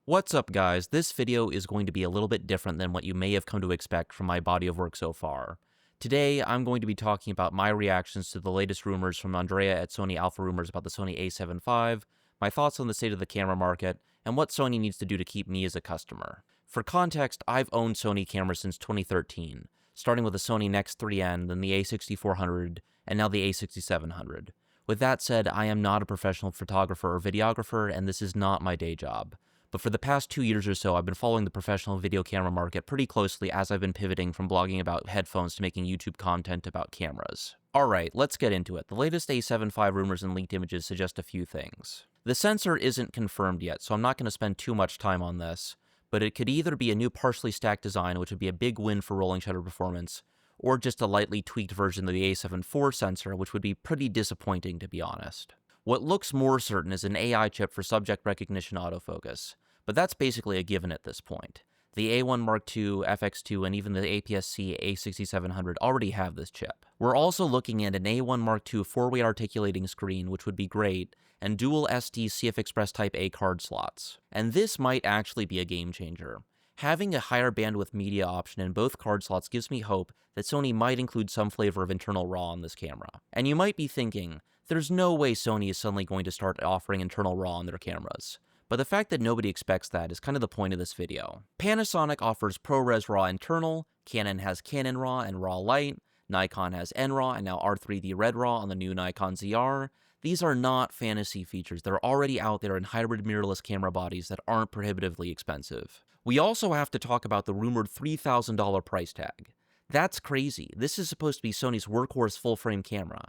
What's up guys, this video is going to be a little bit different than what you may have come to expect from my body of work so far. Today, I'm going to be talking about my reactions to the latest rumors from Andrea at Sony Alpha Rumors about the Sony A7V, my thoughts on the state of the camera market, and what Sony needs to do to keep me as a customer. For context, I've owned Sony cameras since 2013, starting with the Sony Nex3N, then the A6400, and now the A6700. With that said, I am not a professional photographer or videographer, and this is not my day job. But for the past 2 years or so, I've been following the professional video camera market pretty closely as I've been pivoting from blogging about headphones to making YouTube content about cameras. Alright, let's get into it. The latest A7V rumors and leaked images suggest a few things. The sensor isn't confirmed yet, so I'm not going to spend too much time on this, but it could either be a new partially stacked design, which would be a big win for rolling shutter performance, or just a lightly tweaked version of the A7 IV sensor, which would be pretty disappointing to be honest. What looks more certain is an AI chip for subject recognition autofocus, but that's basically a given at this point. The A1 Mark II, FX2, and even the APS-C A6700 already have this chip. We're also looking at an A1 Mark II four-way articulating screen, which would be great, and dual SD CF Express Type A card slots. And this might actually be a game changer. Having a higher bandwidth media option in both card slots gives me hope that Sony might include some flavor of internal RAW on this camera. And you might be thinking, there's no way Sony is suddenly going to start offering internal RAW on their cameras. But the fact that nobody expects that is kind of the point of this video. Panasonic offers ProRes RAW internal, Canon has Canon RAW and RAW Lite, Nikon has NRAW and now R3D Red RAW on the new Nikon ZR. These are not fantasy features, they're already out there in hybrid mirrorless camera bodies that aren't prohibitively expensive. We also have to talk about the rumored $3,000 price tag. That's crazy, this is supposed to be Sony's workhorse full-frame camera.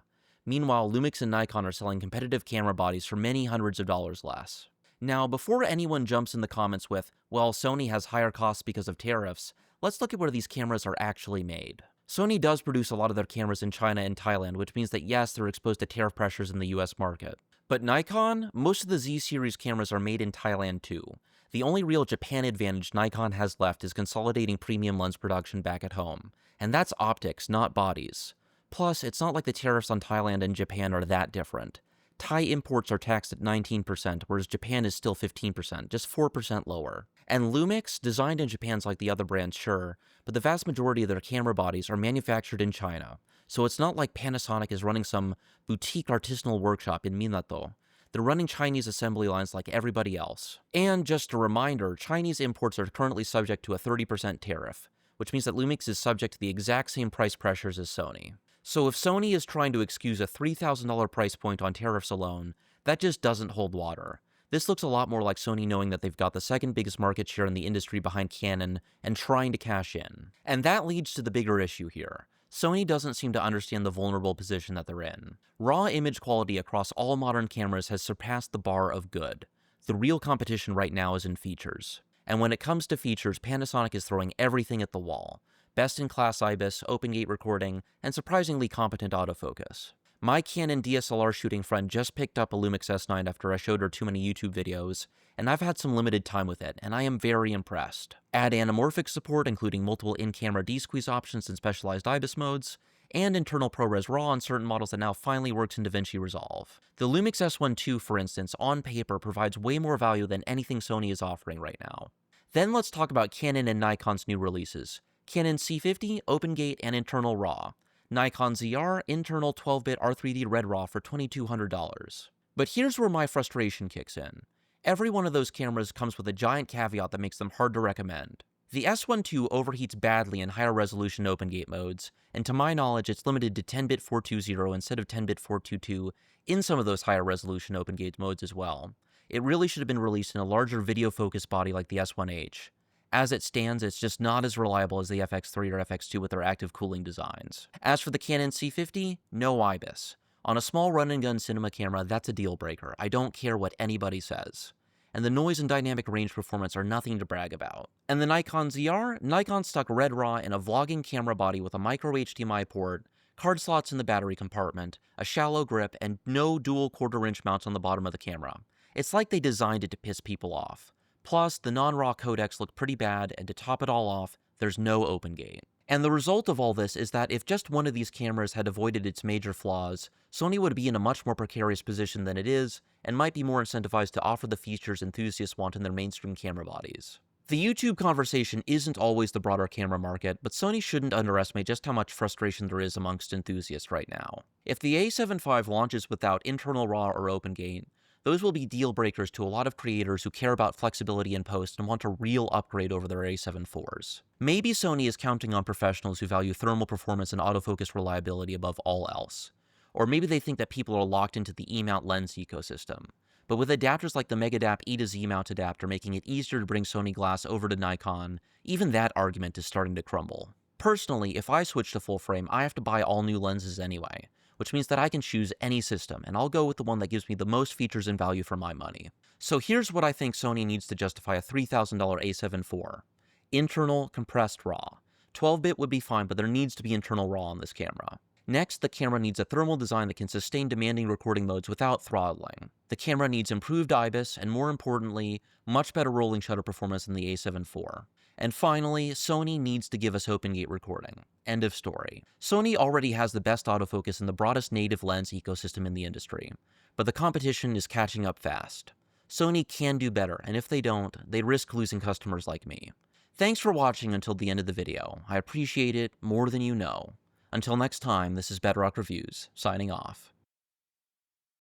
Meanwhile, Lumix and Nikon are selling competitive camera bodies for many hundreds of dollars less. Now, before anyone jumps in the comments with, well, Sony has higher costs because of tariffs, let's look at where these cameras are actually made. Sony does produce a lot of their cameras in China and Thailand, which means that yes, they're exposed to tariff pressures in the US market. But Nikon, most of the Z-series cameras are made in Thailand too. The only real Japan advantage Nikon has left is consolidating premium lens production back at home. And that's optics, not bodies. Plus, it's not like the tariffs on Thailand and Japan are that different. Thai imports are taxed at 19%, whereas Japan is still 15%, just 4% lower. And Lumix, designed in Japan's like the other brands, sure, but the vast majority of their camera bodies are manufactured in China. So it's not like Panasonic is running some boutique artisanal workshop in Minato. They're running Chinese assembly lines like everybody else. And just a reminder, Chinese imports are currently subject to a 30% tariff, which means that Lumix is subject to the exact same price pressures as Sony. So if Sony is trying to excuse a $3,000 price point on tariffs alone, that just doesn't hold water. This looks a lot more like Sony knowing that they've got the second biggest market share in the industry behind Canon and trying to cash in. And that leads to the bigger issue here. Sony doesn't seem to understand the vulnerable position that they're in. Raw image quality across all modern cameras has surpassed the bar of good. The real competition right now is in features. And when it comes to features, Panasonic is throwing everything at the wall. Best-in-class IBIS, open-gate recording, and surprisingly competent autofocus. My Canon DSLR shooting friend just picked up a Lumix S9 after I showed her too many YouTube videos, and I've had some limited time with it, and I am very impressed. Add anamorphic support, including multiple in-camera D-squeeze options and specialized IBIS modes, and internal ProRes RAW on certain models that now finally works in DaVinci Resolve. The Lumix S1 II, for instance, on paper provides way more value than anything Sony is offering right now. Then let's talk about Canon and Nikon's new releases. Canon C50, OpenGate, and internal RAW. Nikon ZR, internal 12-bit R3D Red RAW for $2,200. But here's where my frustration kicks in. Every one of those cameras comes with a giant caveat that makes them hard to recommend. The S1 II overheats badly in higher resolution OpenGate modes, and to my knowledge it's limited to 10-bit 420 instead of 10-bit 422 in some of those higher resolution OpenGate modes as well. It really should have been released in a larger video-focused body like the S1H. As it stands, it's just not as reliable as the FX3 or FX2 with their active cooling designs. As for the Canon C50, no IBIS. On a small run-and-gun cinema camera, that's a deal breaker. I don't care what anybody says. And the noise and dynamic range performance are nothing to brag about. And the Nikon ZR, Nikon stuck Red RAW in a vlogging camera body with a micro HDMI port, card slots in the battery compartment, a shallow grip, and no dual quarter-inch mounts on the bottom of the camera. It's like they designed it to piss people off. Plus, the non-RAW codecs look pretty bad, and to top it all off, there's no OpenGate. And the result of all this is that if just one of these cameras had avoided its major flaws, Sony would be in a much more precarious position than it is, and might be more incentivized to offer the features enthusiasts want in their mainstream camera bodies. The YouTube conversation isn't always the broader camera market, but Sony shouldn't underestimate just how much frustration there is amongst enthusiasts right now. If the A7V launches without internal RAW or OpenGate, those will be deal breakers to a lot of creators who care about flexibility in post and want a real upgrade over their A7 IVs. Maybe Sony is counting on professionals who value thermal performance and autofocus reliability above all else. Or maybe they think that people are locked into the E-mount lens ecosystem. But with adapters like the Megadap E to Z mount adapter making it easier to bring Sony glass over to Nikon, even that argument is starting to crumble. Personally, if I switch to full frame, I have to buy all new lenses anyway, which means that I can choose any system, and I'll go with the one that gives me the most features and value for my money. So here's what I think Sony needs to justify a $3,000 A7 for. Internal compressed RAW. 12-bit would be fine, but there needs to be internal RAW on this camera. Next, the camera needs a thermal design that can sustain demanding recording modes without throttling. The camera needs improved IBIS, and more importantly, much better rolling shutter performance than the A7 IV. And finally, Sony needs to give us OpenGate recording. End of story. Sony already has the best autofocus and the broadest native lens ecosystem in the industry, but the competition is catching up fast. Sony can do better, and if they don't, they risk losing customers like me. Thanks for watching until the end of the video. I appreciate it more than you know. Until next time, this is Bedrock Reviews, signing off.